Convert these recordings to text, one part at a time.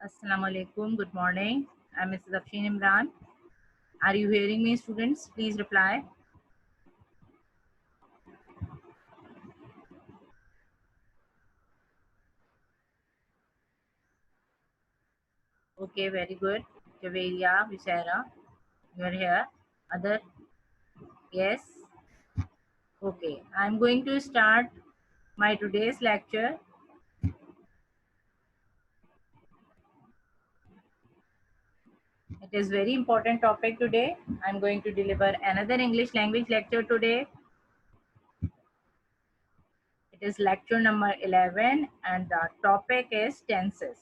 Assalamu alaikum. Good morning. I'm Mrs. Afshin Imran. Are you hearing me, students? Please reply. Okay, very good. Javeria, Visera, you're here. Other? Yes. Okay. I'm going to start my today's lecture. It is very important topic today. I'm going to deliver another English language lecture today. It is lecture number 11 and the topic is tenses.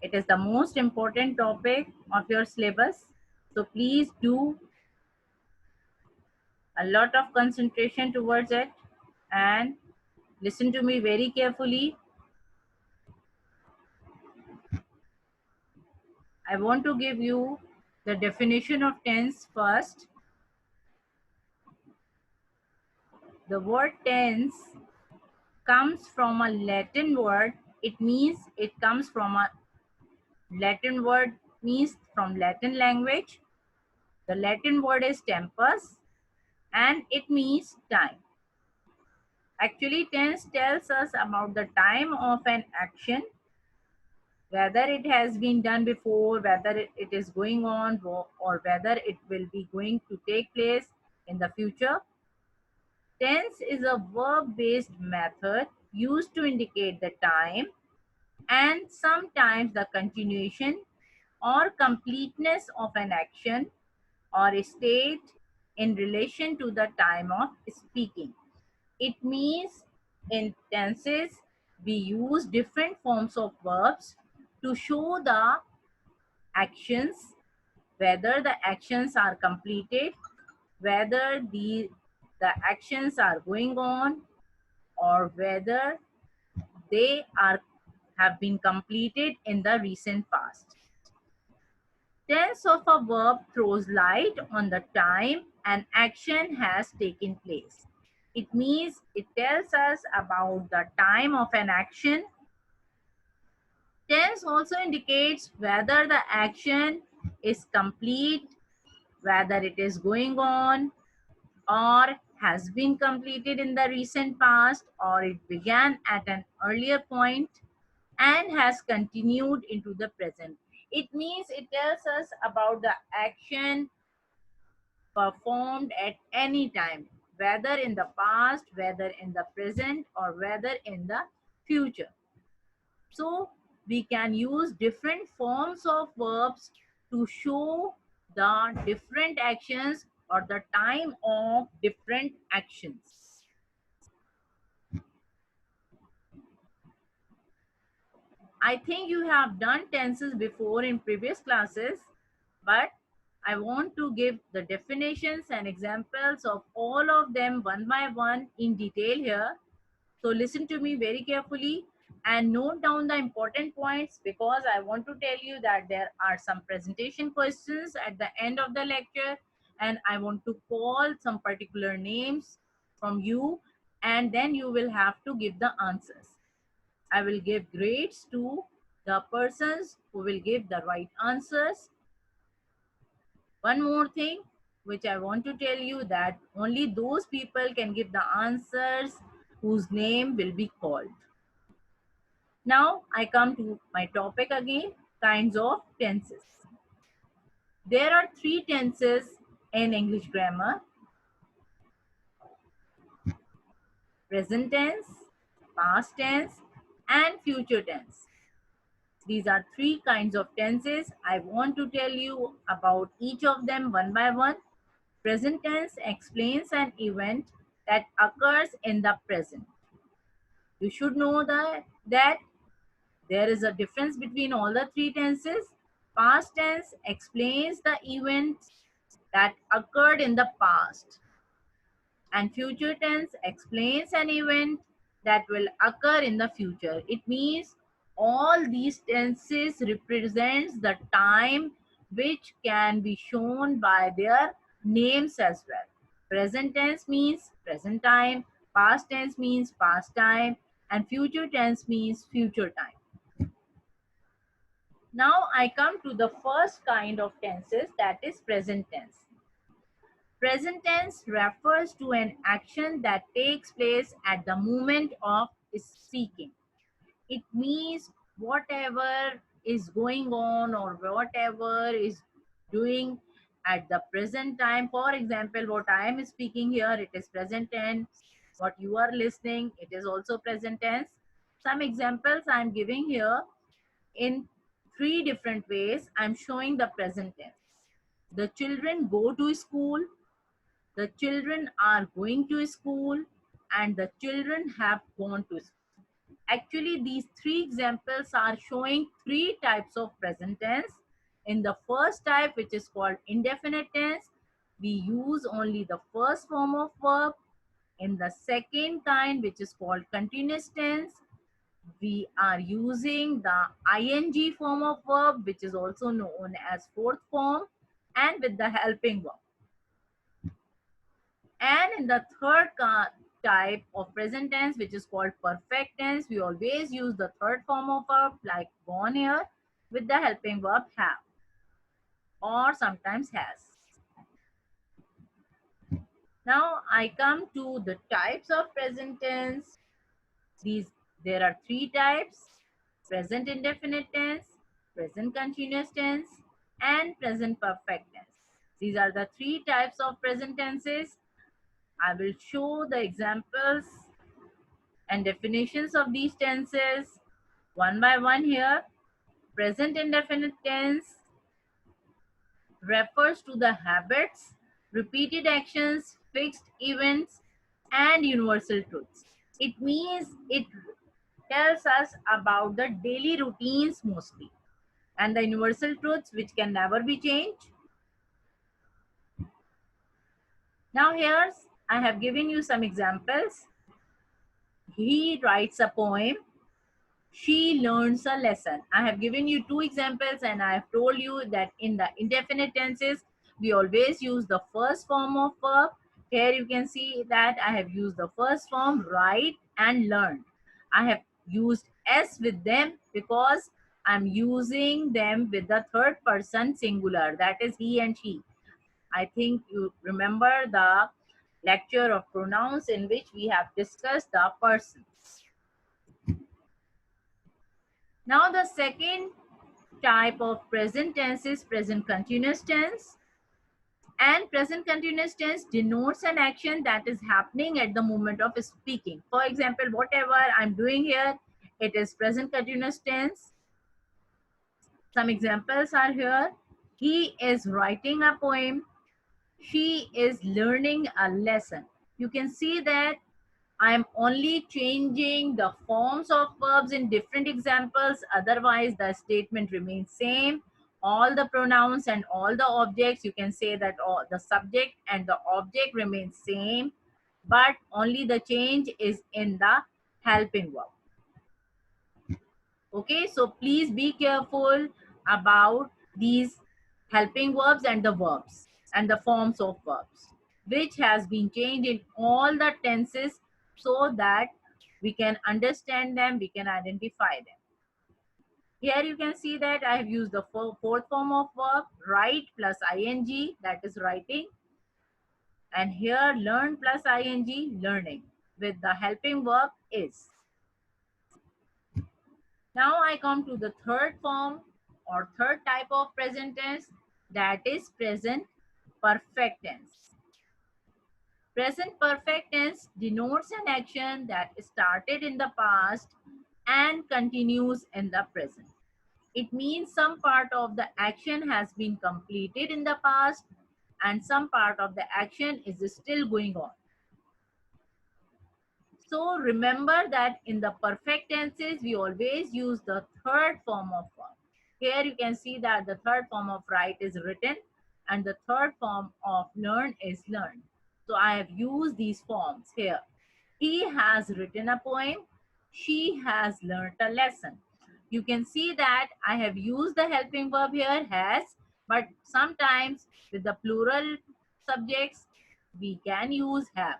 It is the most important topic of your syllabus. So please do a lot of concentration towards it and listen to me very carefully. I want to give you the definition of tense first. The word tense comes from a Latin word. It comes from a Latin word, means from Latin language. The Latin word is tempus and it means time. Actually, tense tells us about the time of an action, whether it has been done before, whether it is going on, or whether it will be going to take place in the future. Tense is a verb-based method used to indicate the time and sometimes the continuation or completeness of an action or a state in relation to the time of speaking. It means in tenses, we use different forms of verbs to show the actions, whether the actions are completed, whether the actions are going on, or whether they are have been completed in the recent past. Tense of a verb throws light on the time an action has taken place. It means it tells us about the time of an action. Tense also indicates whether the action is complete, whether it is going on, or has been completed in the recent past, or it began at an earlier point and has continued into the present. It means it tells us about the action performed at any time, whether in the past, whether in the present, or whether in the future. So we can use different forms of verbs to show the different actions or the time of different actions. I think you have done tenses before in previous classes, but I want to give the definitions and examples of all of them one by one in detail here. So listen to me very carefully and note down the important points, because I want to tell you that there are some presentation questions at the end of the lecture and I want to call some particular names from you and then you will have to give the answers. I will give grades to the persons who will give the right answers. One more thing which I want to tell you, that only those people can give the answers whose name will be called. Now I come to my topic again, kinds of tenses. There are three tenses in English grammar: present tense, past tense, and future tense. These are three kinds of tenses. I want to tell you about each of them one by one. Present tense explains an event that occurs in the present. You should know that there is a difference between all the three tenses. Past tense explains the events that occurred in the past. And future tense explains an event that will occur in the future. It means all these tenses represents the time which can be shown by their names as well. Present tense means present time, past tense means past time, and future tense means future time. Now I come to the first kind of tenses, that is present tense. Present tense refers to an action that takes place at the moment of speaking. It means whatever is going on or whatever is doing at the present time. For example, what I am speaking here, it is present tense. What you are listening, it is also present tense. Some examples I am giving here in three different ways. I am showing the present tense. The children go to school, the children are going to school, and the children have gone to school. Actually, these three examples are showing three types of present tense. In the first type, which is called indefinite tense, we use only the first form of verb. In the second kind, which is called continuous tense, we are using the ing form of verb, which is also known as fourth form, and with the helping verb. And in the third type of present tense, which is called perfect tense, we always use the third form of verb like gone here with the helping verb have or sometimes has. Now I come to the types of present tense. There are three types: present indefinite tense, present continuous tense, and present perfect tense. These are the three types of present tenses. I will show the examples and definitions of these tenses one by one here. Present indefinite tense refers to the habits, repeated actions, fixed events, and universal truths. It means it tells us about the daily routines mostly and the universal truths which can never be changed. Now here's I have given you some examples. He writes a poem. She learns a lesson. I have given you two examples and I have told you that in the indefinite tenses, we always use the first form of verb. Here you can see that I have used the first form, write and learn. I have used S with them because I'm using them with the third person singular, that is he and she. I think you remember the lecture of pronouns in which we have discussed the persons. Now the second type of present tense is present continuous tense. And present continuous tense denotes an action that is happening at the moment of speaking. For example, whatever I'm doing here, it is present continuous tense. Some examples are here. He is writing a poem. She is learning a lesson. You can see that I'm only changing the forms of verbs in different examples. Otherwise, the statement remains same. All the pronouns and all the objects, you can say that all the subject and the object remains same, but only the change is in the helping verb. Okay, so please be careful about these helping verbs and the verbs and the forms of verbs, which has been changed in all the tenses so that we can understand them, we can identify them. Here you can see that I have used the fourth form of verb, write plus ing, that is writing. And here learn plus ing, learning, with the helping verb is. Now I come to the third form or third type of present tense, that is present perfect tense. Present perfect tense denotes an action that started in the past and continues in the present. It means some part of the action has been completed in the past and some part of the action is still going on. So remember that in the perfect tenses, we always use the third form of verb. Here you can see that the third form of write is written and the third form of learn is learned. So I have used these forms here. He has written a poem. She has learned a lesson. You can see that I have used the helping verb here, has, but sometimes with the plural subjects, we can use have.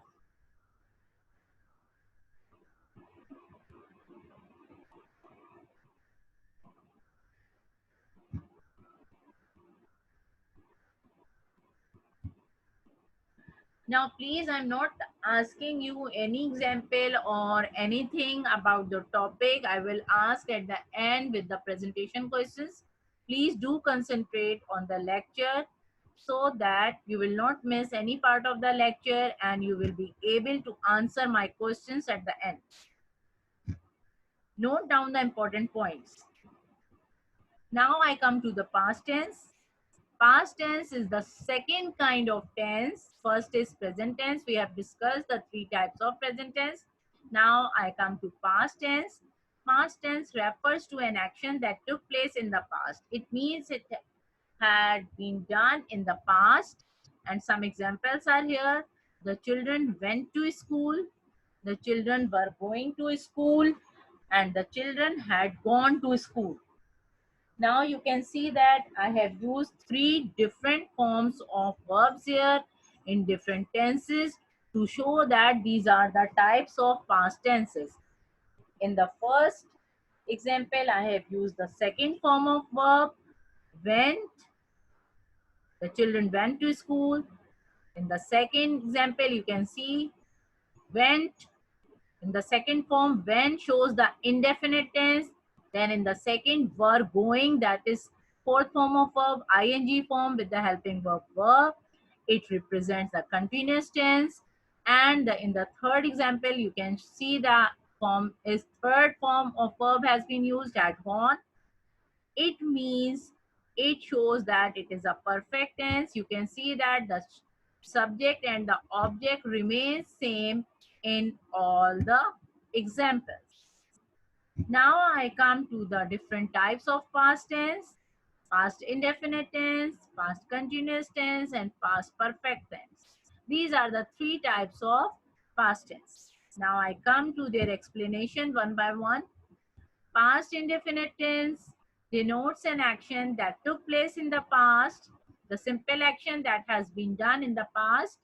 Now, please, I'm not asking you any example or anything about the topic. I will ask at the end with the presentation questions. Please do concentrate on the lecture so that you will not miss any part of the lecture and you will be able to answer my questions at the end. Note down the important points. Now I come to the past tense. Past tense is the second kind of tense. First is present tense. We have discussed the three types of present tense. Now I come to past tense. Past tense refers to an action that took place in the past. It means it had been done in the past. And some examples are here. The children went to school. The children were going to school. And the children had gone to school. Now you can see that I have used three different forms of verbs here in different tenses to show that these are the types of past tenses. In the first example, I have used the second form of verb, went. The children went to school. In the second example, you can see went. In the second form, when shows the indefinite tense. Then in the second, were going, that is fourth form of verb, ing form with the helping verb were. It represents the continuous tense. And in the third example, you can see the form is third form of verb has been used, had gone. It means it shows that it is a perfect tense. You can see that the subject and the object remains same in all the examples. Now I come to the different types of past tense: past indefinite tense, past continuous tense, and past perfect tense. These are the three types of past tense. Now I come to their explanation one by one. Past indefinite tense denotes an action that took place in the past, the simple action that has been done in the past.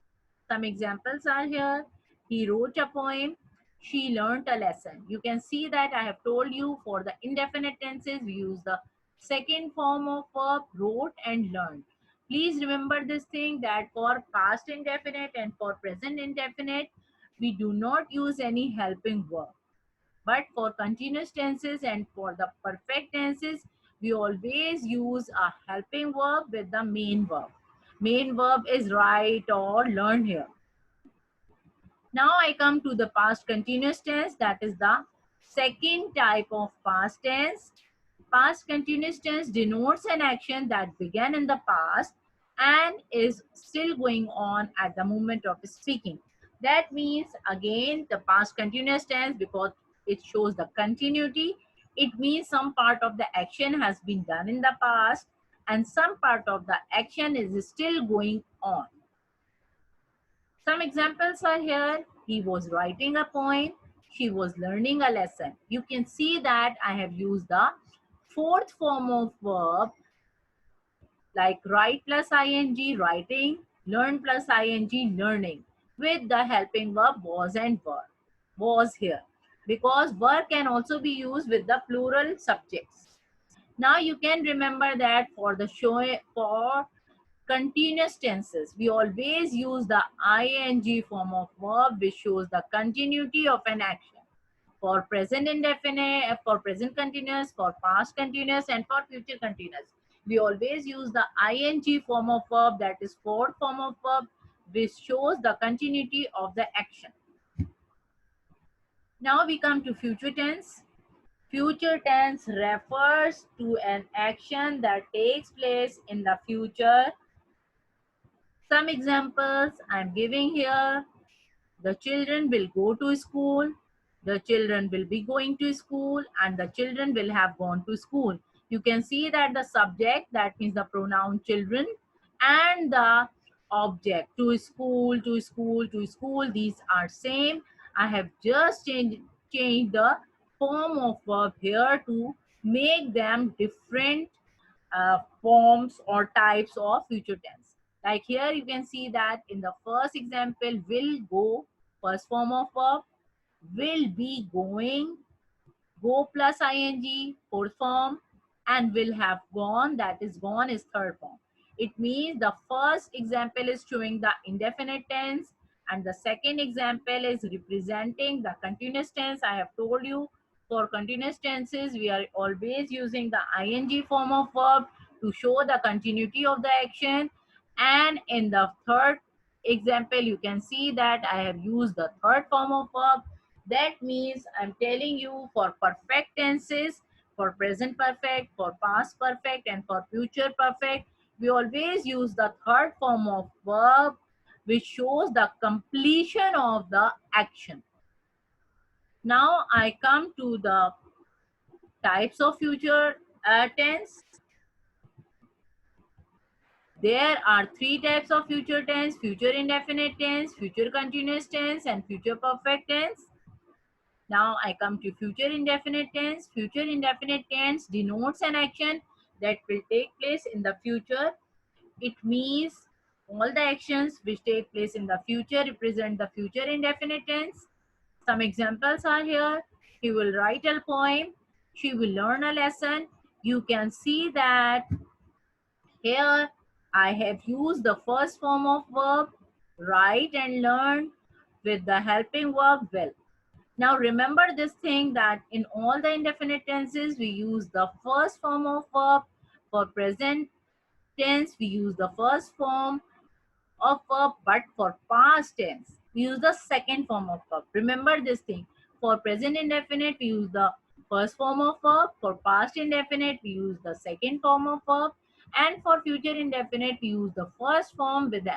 Some examples are here. He wrote a poem. She learnt a lesson. You can see that I have told you for the indefinite tenses, we use the second form of verb, wrote and learned. Please remember this thing that for past indefinite and for present indefinite, we do not use any helping verb. But for continuous tenses and for the perfect tenses, we always use a helping verb with the main verb. Main verb is write or learn here. Now I come to the past continuous tense, that is the second type of past tense. Past continuous tense denotes an action that began in the past and is still going on at the moment of speaking. That means again the past continuous tense, because it shows the continuity, it means some part of the action has been done in the past and some part of the action is still going on. Some examples are here. He was writing a poem. She was learning a lesson. You can see that I have used the fourth form of verb like write plus ing, writing, learn plus ing, learning, with the helping verb was and were. Was here. Because were can also be used with the plural subjects. Now you can remember that for the show, for continuous tenses, we always use the ing form of verb, which shows the continuity of an action. For present indefinite, for present continuous, for past continuous, and for future continuous, we always use the ing form of verb, that is fourth form of verb, which shows the continuity of the action. Now we come to future tense. Future tense refers to an action that takes place in the future. Some examples I'm giving here. The children will go to school. The children will be going to school and the children will have gone to school. You can see that the subject, that means the pronoun children, and the object to school, to school, to school, these are same. I have just changed the form of verb here to make them different forms or types of future tense. Like here you can see that in the first example, will go, first form of verb, will be going, go plus ing, fourth form, and will have gone, that is gone is third form. It means the first example is showing the indefinite tense And the second example is representing the continuous tense. I have told you for continuous tenses, we are always using the ing form of verb to show the continuity of the action. And in the third example, you can see that I have used the third form of verb. That means I'm telling you for perfect tenses, for present perfect, for past perfect, and for future perfect, we always use the third form of verb, which shows the completion of the action. Now I come to the types of future tense. There are three types of future tense: future indefinite tense, future continuous tense, and future perfect tense. Now I come to future indefinite tense. Future indefinite tense denotes an action that will take place in the future. It means all the actions which take place in the future represent the future indefinite tense. Some examples are here. He will write a poem. She will learn a lesson. You can see that here I have used the first form of verb, write and learn, with the helping verb will. Now remember this thing that in all the indefinite tenses, we use the first form of verb. For present tense, we use the first form of verb, but for past tense, we use the second form of verb. Remember this thing. For present indefinite, we use the first form of verb. For past indefinite, we use the second form of verb. And for future indefinite, we use the first form with the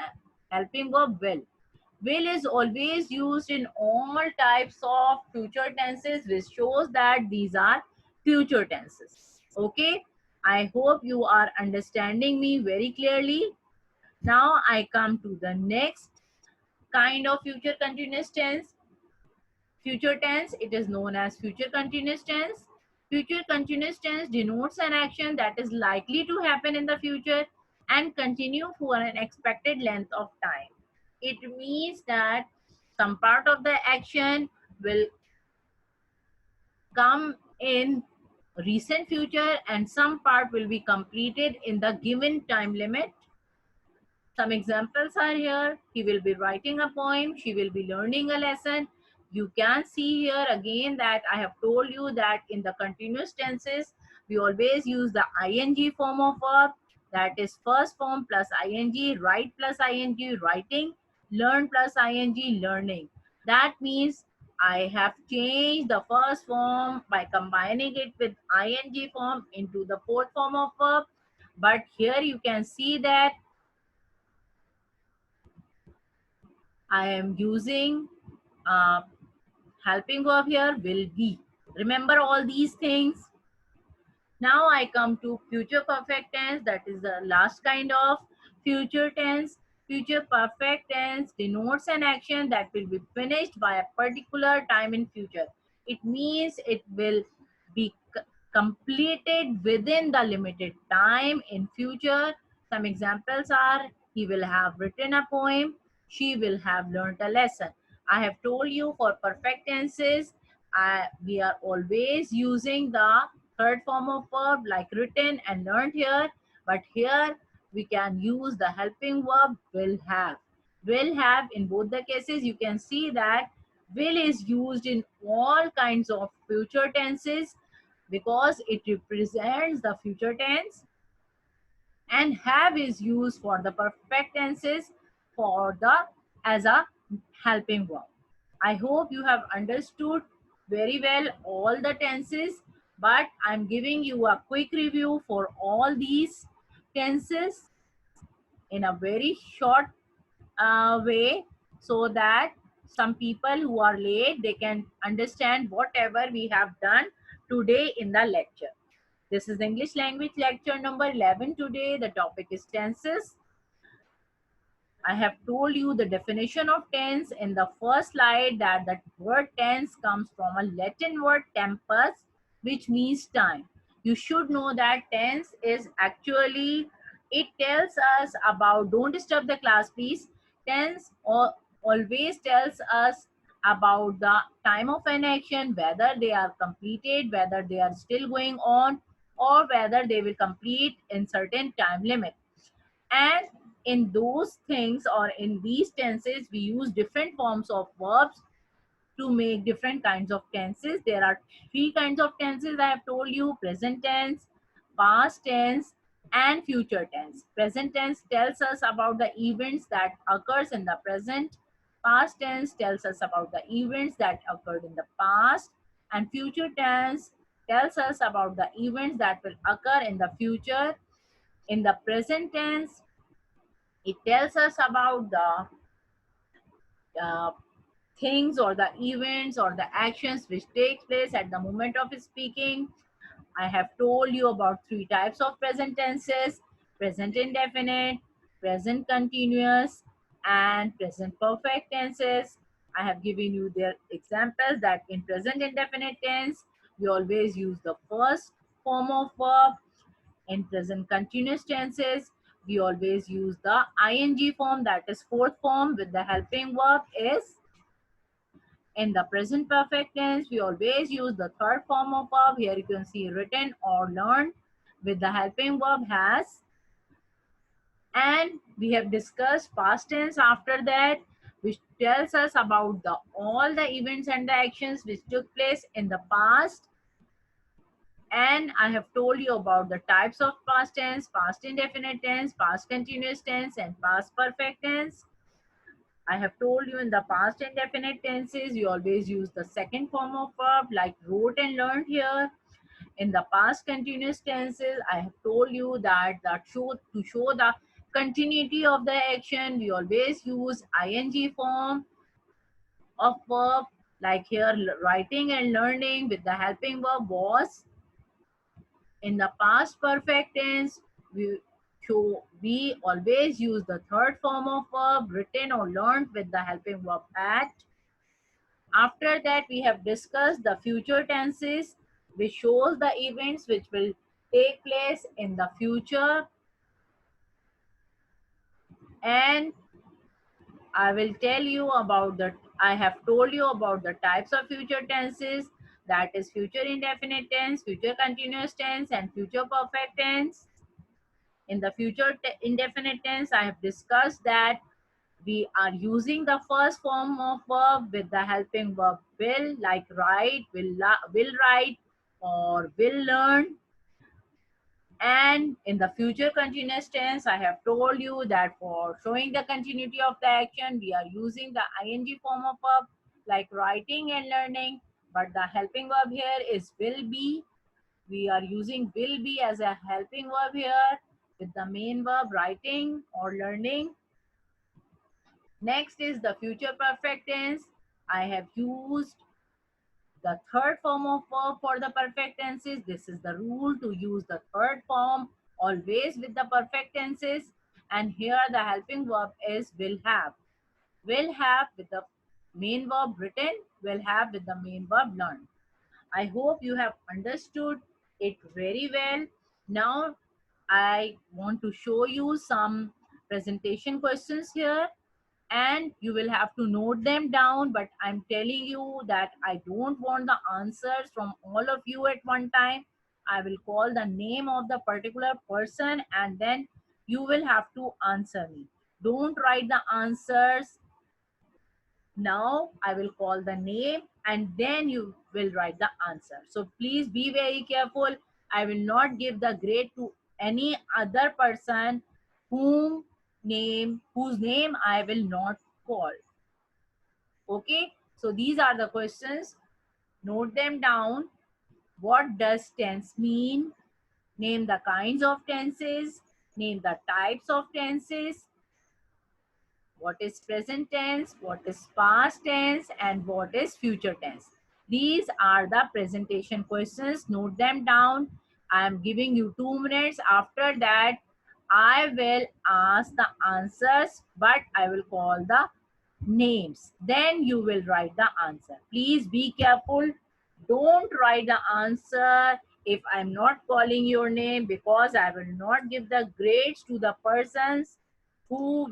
helping verb will. Will is always used in all types of future tenses, which shows that these are future tenses. Okay, I hope you are understanding me very clearly. Now I come to the next kind of future continuous tense. Future tense, it is known as future continuous tense. Future continuous tense denotes an action that is likely to happen in the future and continue for an expected length of time. It means that some part of the action will come in recent future and some part will be completed in the given time limit. Some examples are here. He will be writing a poem. She will be learning a lesson. You can see here again that I have told you that in the continuous tenses, we always use the ing form of verb. That is first form plus ing, write plus ing, writing, learn plus ing, learning. That means I have changed the first form by combining it with ing form into the fourth form of verb. But here you can see that I am using helping verb here, will be. Remember all these things. Now I come to future perfect tense. That is the last kind of future tense. Future perfect tense denotes an action that will be finished by a particular time in future. It means it will be completed within the limited time in future. Some examples are: he will have written a poem, she will have learned a lesson. I have told you for perfect tenses, we are always using the third form of verb like written and learned here, but here we can use the helping verb will have. Will have in both the cases. You can see that will is used in all kinds of future tenses because it represents the future tense, and have is used for the perfect tenses for the as a helping verb. I hope you have understood very well all the tenses, but I'm giving you a quick review for all these tenses in a very short way, so that some people who are late, they can understand whatever we have done today in the lecture. This is English language lecture number 11 today. The topic is tenses. I have told you the definition of tense in the first slide, that the word tense comes from a Latin word tempus, which means time. You should know that tense is actually, it tells us about, don't disturb the class please. Tense always tells us about the time of an action, whether they are completed, whether they are still going on, or whether they will complete in certain time limit. And in those things or in these tenses, we use different forms of verbs to make different kinds of tenses. There are three kinds of tenses I have told you: present tense, past tense, and future tense. Present tense tells us about the events that occurs in the present. Past tense tells us about the events that occurred in the past. And future tense tells us about the events that will occur in the future. In the present tense, it tells us about the uh, things or the events or the actions which take place at the moment of speaking. I have told you about three types of present tenses: present indefinite, present continuous, and present perfect tenses. I have given you their examples that in present indefinite tense, we always use the first form of verb. In present continuous tenses, we always use the ing form, that is fourth form, with the helping verb is. In the present perfect tense, we always use the third form of verb. Here you can see written or learned with the helping verb has. And we have discussed past tense after that, which tells us about the all the events and the actions which took place in the past. And I have told you about the types of past tense: past indefinite tense, past continuous tense, and past perfect tense. I have told you in the past indefinite tenses, you always use the second form of verb like wrote and learned here. In the past continuous tenses, I have told you that to show the continuity of the action, we always use ing form of verb, like here writing and learning with the helping verb was. In the past perfect tense, we always use the third form of verb written or learned with the helping verb at. After that, we have discussed the future tenses, which shows the events which will take place in the future. And I will tell you about I have told you about the types of future tenses, that is future indefinite tense, future continuous tense, and future perfect tense. In the future indefinite tense, I have discussed that we are using the first form of verb with the helping verb will, like write, will write, or will learn. And in the future continuous tense, I have told you that for showing the continuity of the action, we are using the ing form of verb like writing and learning. But the helping verb here is will be. We are using will be as a helping verb here with the main verb writing or learning. Next is the future perfect tense. I have used the third form of verb for the perfect tenses. This is the rule, to use the third form always with the perfect tenses. And here the helping verb is will have. Will have with the main verb written, will have with the main verb learned. I hope you have understood it very well. Now I want to show you some presentation questions here, and you will have to note them down, but I'm telling you that I don't want the answers from all of you at one time. I will call the name of the particular person and then you will have to answer me. Don't write the answers now. I will call the name and then you will write the answer. So please be very careful. I will not give the grade to any other person whose name I will not call. Okay, so these are the questions. Note them down. What does tense mean? Name the kinds of tenses. Name the types of tenses. What is present tense, what is past tense, and what is future tense. These are the presentation questions. Note them down. I am giving you 2 minutes. After that, I will ask the answers, but I will call the names. Then you will write the answer. Please be careful. Don't write the answer if I'm not calling your name, because I will not give the grades to the persons whose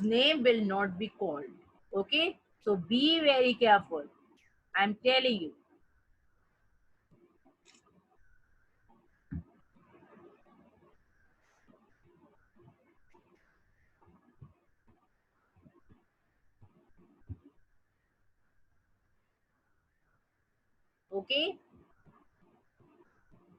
name will not be called. Okay, so be very careful. I'm telling you. Okay.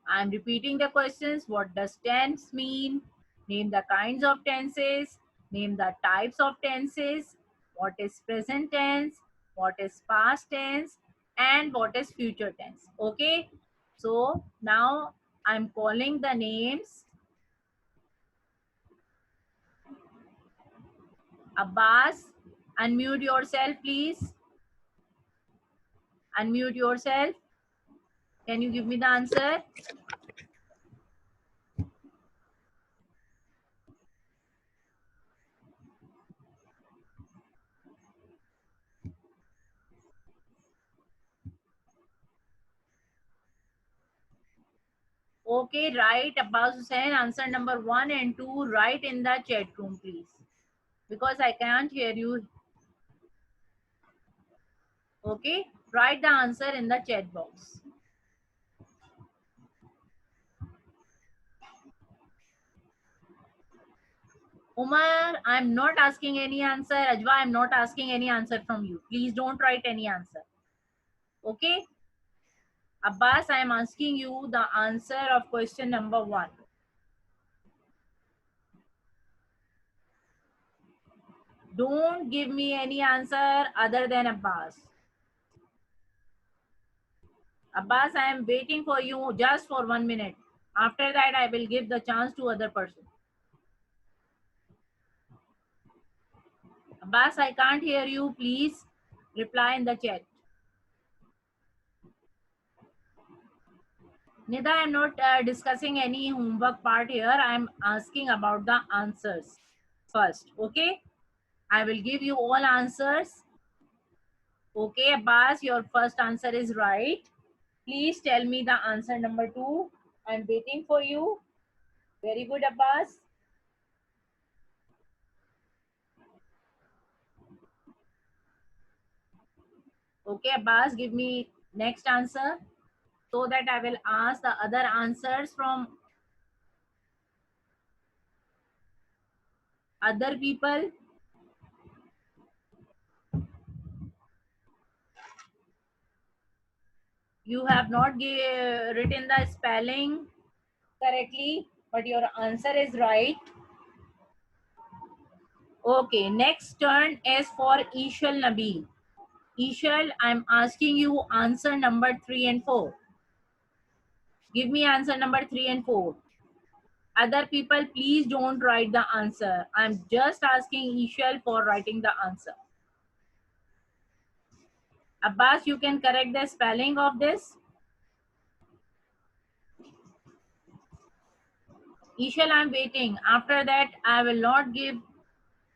I'm repeating the questions. What does tense mean? Name the kinds of tenses. Name the types of tenses. What is present tense? What is past tense? And what is future tense? Okay. So now I'm calling the names. Abbas, unmute yourself, please. Unmute yourself. Can you give me the answer? Okay, write Abbas Hussain, answer number 1 and 2. Write in the chat room, please. Because I can't hear you. Okay, write the answer in the chat box. Umar, I'm not asking any answer. Ajwa, I'm not asking any answer from you. Please don't write any answer. Okay? Abbas, I am asking you the answer of question number 1. Don't give me any answer other than Abbas. Abbas, I am waiting for you just for 1 minute. After that, I will give the chance to other person. Abbas, I can't hear you. Please reply in the chat. Nida, I am not discussing any homework part here. I am asking about the answers first. Okay. I will give you all answers. Okay, Abbas, your first answer is right. Please tell me the answer number 2. I'm waiting for you. Very good, Abbas. Okay, Abbas, give me next answer so that I will ask the other answers from other people. You have not written the spelling correctly, but your answer is right. Okay, next turn is for Ishal Nabil. Ishal, I'm asking you answer number 3 and 4. Give me answer number 3 and 4. Other people, please don't write the answer. I'm just asking Ishal for writing the answer. Abbas, you can correct the spelling of this. Ishal, I'm waiting. After that, I will not give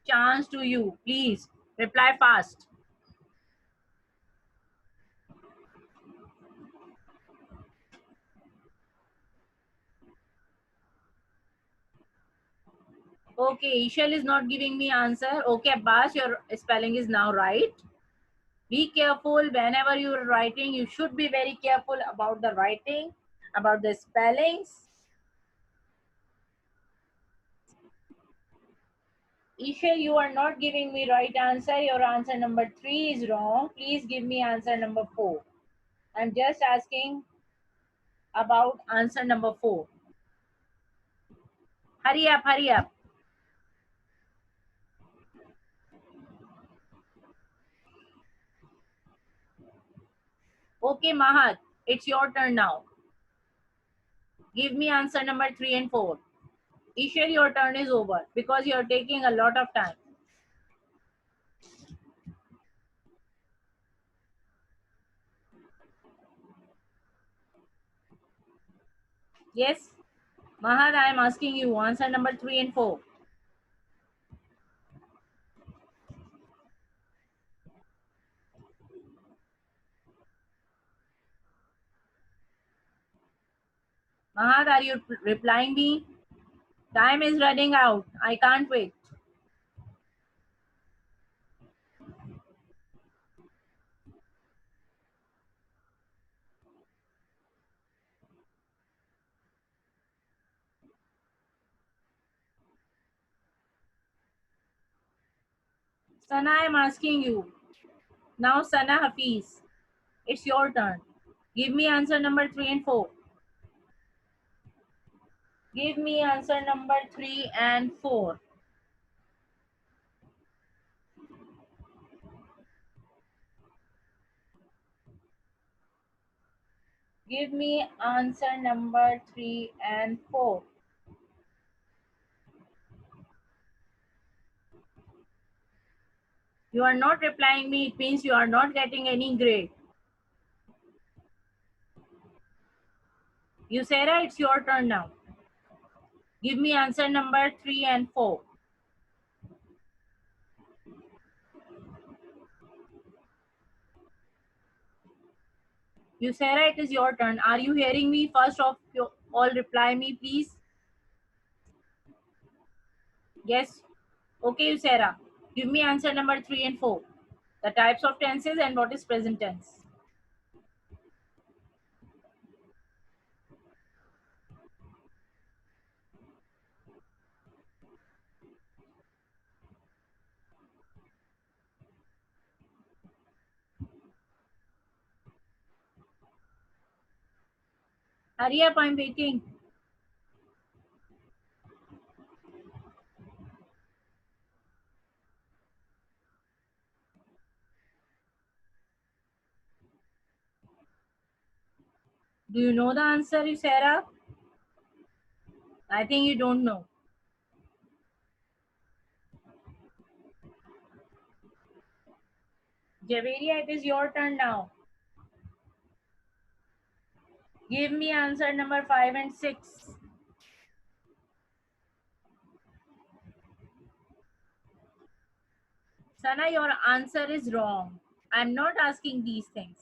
chance to you. Please reply fast. Okay, Ishal is not giving me answer. Okay, Abbas, your spelling is now right. Be careful whenever you are writing. You should be very careful about the writing, about the spellings. Ishal, you are not giving me right answer. Your answer number 3 is wrong. Please give me answer number 4. I'm just asking about answer number 4. Hurry up, hurry up. Okay, Mahat, it's your turn now. Give me answer number 3 and 4. Ishal, your turn is over because you're taking a lot of time. Yes, Mahat, I am asking you answer number 3 and 4. Mahat, are you replying me? Time is running out. I can't wait. Sana, I am asking you. Now, Sana Hafiz, it's your turn. Give me answer number 3 and 4. Give me answer number 3 and 4. Give me answer number 3 and 4. You are not replying me. It means you are not getting any grade. You Sarah, it's your turn now. Give me answer number 3 and 4. You Sarah, it is your turn. Are you hearing me? First of you all reply me, please. Yes. Okay, you Sarah. Give me answer number 3 and 4. The types of tenses and what is present tense. Hurry up, I'm waiting. Do you know the answer, you Sarah? I think you don't know. Javeria, it is your turn now. Give me answer number 5 and 6. Sana, your answer is wrong. I'm not asking these things.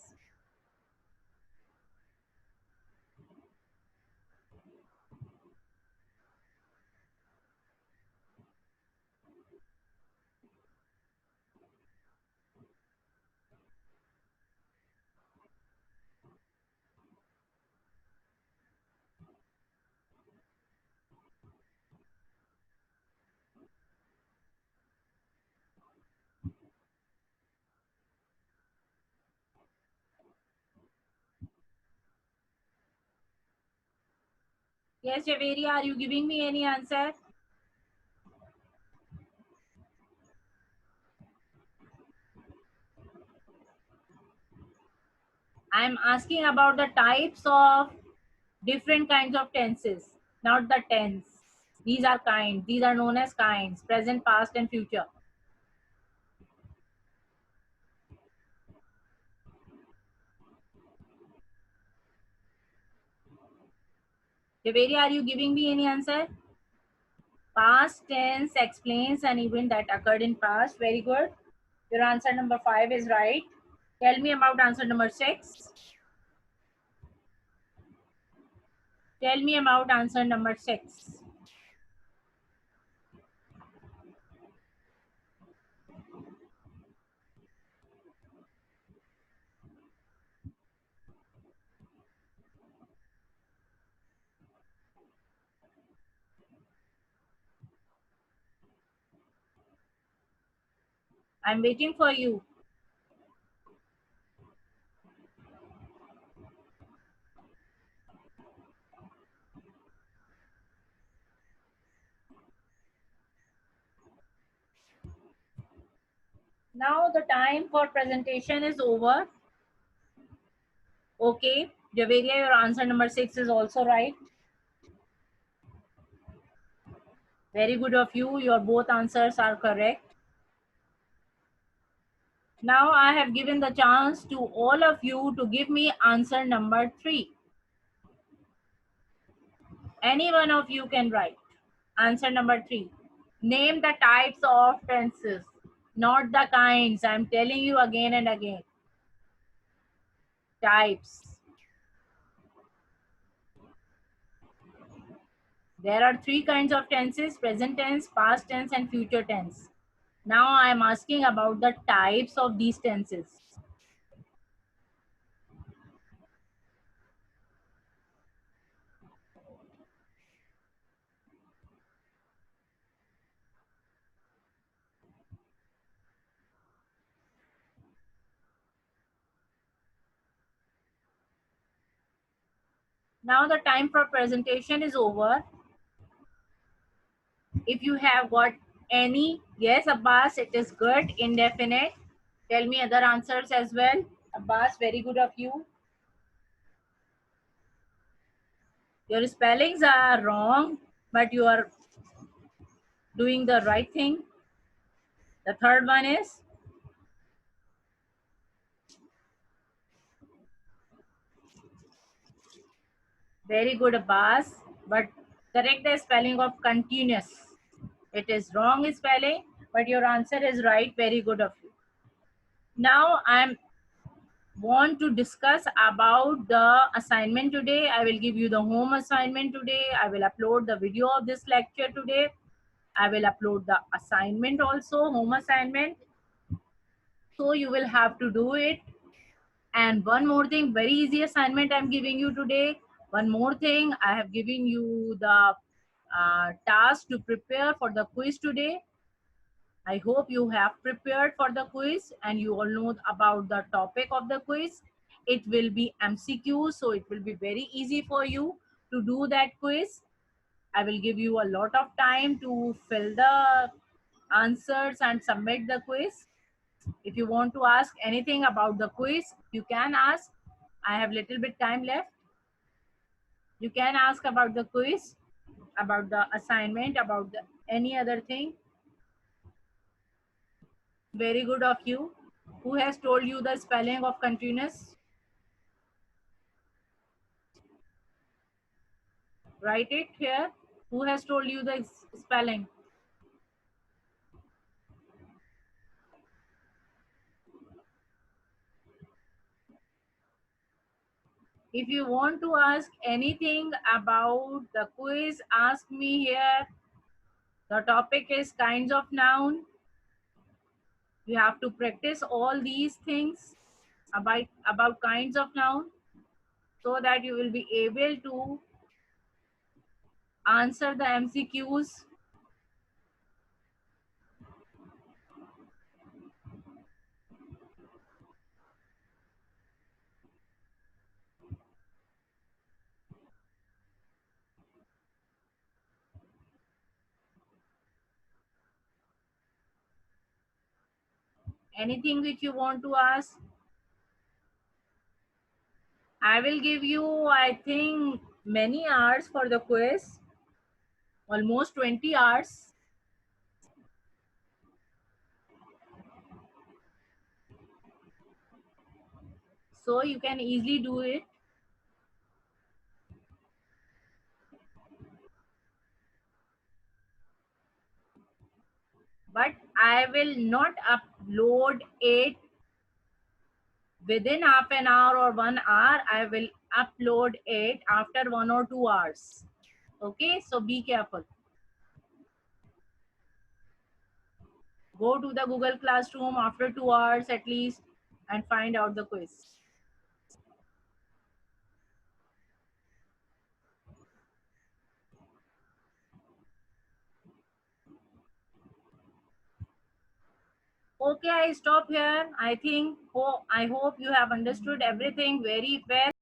Yes, Javeria, are you giving me any answer? I'm asking about the types of different kinds of tenses, not the tense. These are kinds. These are known as kinds, present, past, and future. Javeria, are you giving me any answer? Past tense explains an event that occurred in past. Very good. Your answer number 5 is right. Tell me about answer number 6. Tell me about answer number 6. I'm waiting for you. Now the time for presentation is over. Okay. Javeria, your answer number 6 is also right. Very good of you. Your both answers are correct. Now I have given the chance to all of you to give me answer number 3. Any one of you can write. Answer number 3. Name the types of tenses, not the kinds. I'm telling you again and again. Types. There are 3 kinds of tenses: present tense, past tense, and future tense. Now I am asking about the types of these tenses. Now the time for presentation is over. If you have got any, yes, Abbas, it is good, indefinite. Tell me other answers as well. Abbas, very good of you. Your spellings are wrong, but you are doing the right thing. The third one is very good, Abbas, but correct the spelling of continuous. It is wrong spelling, but your answer is right. Very good of you. Now I'm want to discuss about the assignment today. I will give you the home assignment today. I will upload the video of this lecture today. I will upload the assignment also, home assignment. So you will have to do it. And one more thing, very easy assignment I'm giving you today. One more thing, I have given you the task to prepare for the quiz today. I hope you have prepared for the quiz and you all know about the topic of the quiz. It will be MCQ, so it will be very easy for you to do that quiz. I will give you a lot of time to fill the answers and submit the quiz. If you want to ask anything about the quiz, you can ask. I have little bit time left. You can ask about the quiz, about the assignment, about the any other thing. Very good of you. Who has told you the spelling of continuous? Write it here. Who has told you the spelling? If you want to ask anything about the quiz, ask me here. The topic is kinds of noun. You have to practice all these things about kinds of noun so that you will be able to answer the MCQs. Anything which you want to ask, I will give you, I think, many hours for the quiz, almost 20 hours. So you can easily do it. But I will not upload it within half an hour or 1 hour. I will upload it after 1 or 2 hours. Okay, so be careful. Go to the Google Classroom after 2 hours at least and find out the quiz. Okay, I stop here. I think, I hope you have understood everything very well.